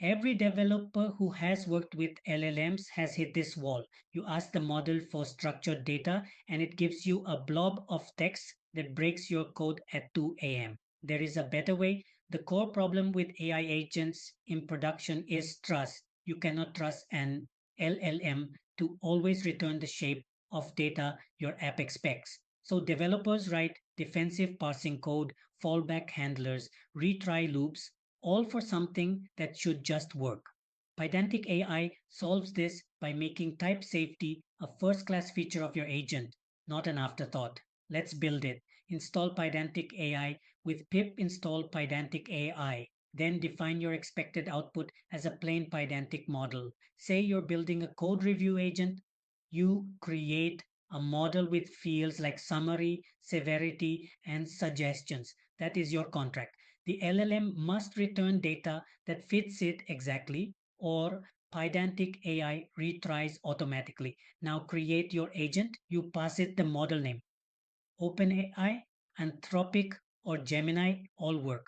Every developer who has worked with LLMs has hit this wall. You ask the model for structured data and it gives you a blob of text that breaks your code at 2 a.m. There is a better way. The core problem with AI agents in production is trust. You cannot trust an LLM to always return the shape of data your app expects. So developers write defensive parsing code, fallback handlers, retry loops, all for something that should just work. Pydantic AI solves this by making type safety a first class feature of your agent, not an afterthought. Let's build it. Install Pydantic AI with pip install Pydantic AI. Then define your expected output as a plain Pydantic model. Say you're building a code review agent. You create a model with fields like summary, severity, and suggestions. That is your contract. The LLM must return data that fits it exactly, or Pydantic AI retries automatically. Now create your agent. You pass it the model name. OpenAI, Anthropic, or Gemini all work.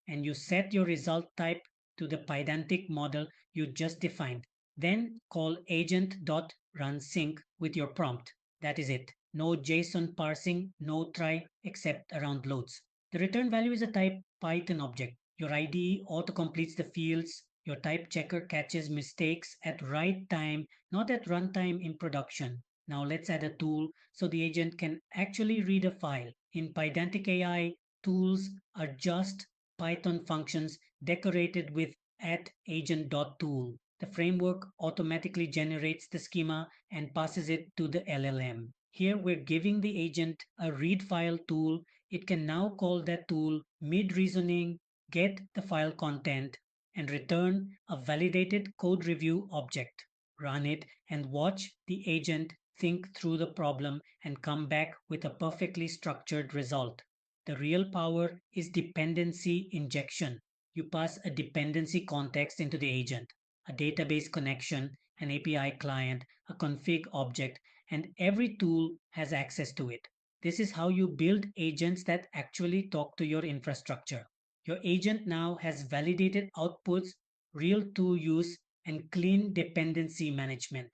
And you set your result type to the Pydantic model you just defined. Then call agent.runSync with your prompt. That is it. No JSON parsing, no try except around loads. The return value is a type Python object. Your IDE auto-completes the fields. Your type checker catches mistakes at right time, not at runtime in production. Now let's add a tool so the agent can actually read a file. In Pydantic AI, tools are just Python functions decorated with at agent.tool. The framework automatically generates the schema and passes it to the LLM. Here we're giving the agent a read file tool. It can now call that tool mid-reasoning, get the file content, and return a validated code review object. Run it and watch the agent think through the problem and come back with a perfectly structured result. The real power is dependency injection. You pass a dependency context into the agent, a database connection, an API client, a config object, and every tool has access to it. This is how you build agents that actually talk to your infrastructure. Your agent now has validated outputs, real tool use, and clean dependency management.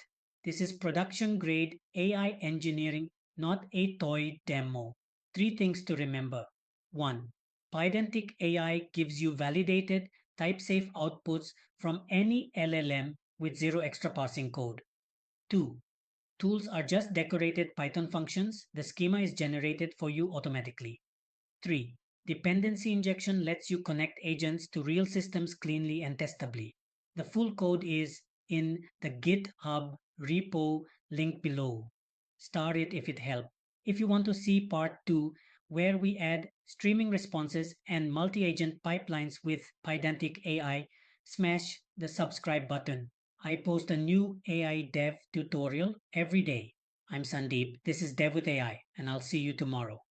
This is production grade AI engineering, not a toy demo. Three things to remember. 1. Pydantic AI gives you validated, type safe outputs from any LLM with zero extra parsing code. 2. Tools are just decorated Python functions. The schema is generated for you automatically. 3. Dependency injection lets you connect agents to real systems cleanly and testably. The full code is in the GitHub repo link below. Star it if it helped. If you want to see part 2, where we add streaming responses and multi-agent pipelines with Pydantic AI, smash the subscribe button. I post a new AI dev tutorial every day. I'm Sandeep. This is Dev with AI, and I'll see you tomorrow.